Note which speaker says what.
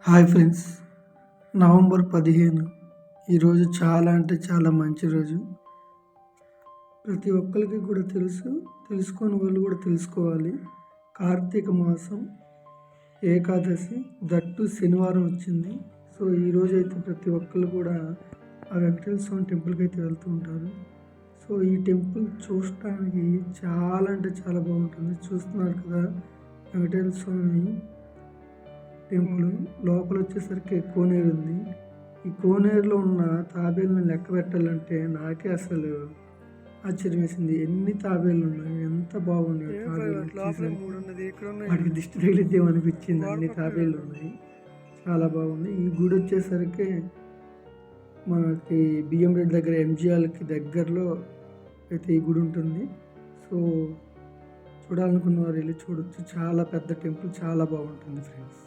Speaker 1: Hi friends, November 15 ఈరోజు చాలా అంటే చాలా మంచి రోజు. ప్రతి ఒక్కరికి కూడా తెలుసుకోని వాళ్ళు కూడా తెలుసుకోవాలి. కార్తీక మాసం ఏకాదశి, దట్టు శనివారం వచ్చింది. సో ఈరోజు అయితే ప్రతి ఒక్కరు కూడా ఆ వెంకటేశ్వర స్వామి టెంపుల్కి అయితే వెళ్తూ ఉంటారు. సో ఈ టెంపుల్ చూడటానికి చాలా అంటే చాలా బాగుంటుంది. చూస్తున్నారు కదా, వెంకటేశ్వర స్వామి టెంపుల్ లోపల వచ్చేసరికి కోనేరు ఉంది. ఈ కోనేరులో ఉన్న తాబేళ్ళని లెక్క పెట్టాలంటే నాకే అసలు ఆశ్చర్యం వేసింది. ఎన్ని తాబేళ్ళు ఉన్నాయి, ఎంత బాగున్నాయి తాబేళ్ళు. వాటికి దిష్టి తగిలిద్దేమో అనిపించింది. అన్ని తాబేళ్ళు ఉన్నాయి, చాలా బాగుంది. ఈ గుడి వచ్చేసరికి మనకి బియ్యం రెడ్డి దగ్గర ఎంజిఆర్కి దగ్గరలో అయితే ఈ గుడి ఉంటుంది. సో చూడాలనుకున్న వారు వెళ్ళి చూడొచ్చు. చాలా పెద్ద టెంపుల్, చాలా బాగుంటుంది ఫ్రెండ్స్.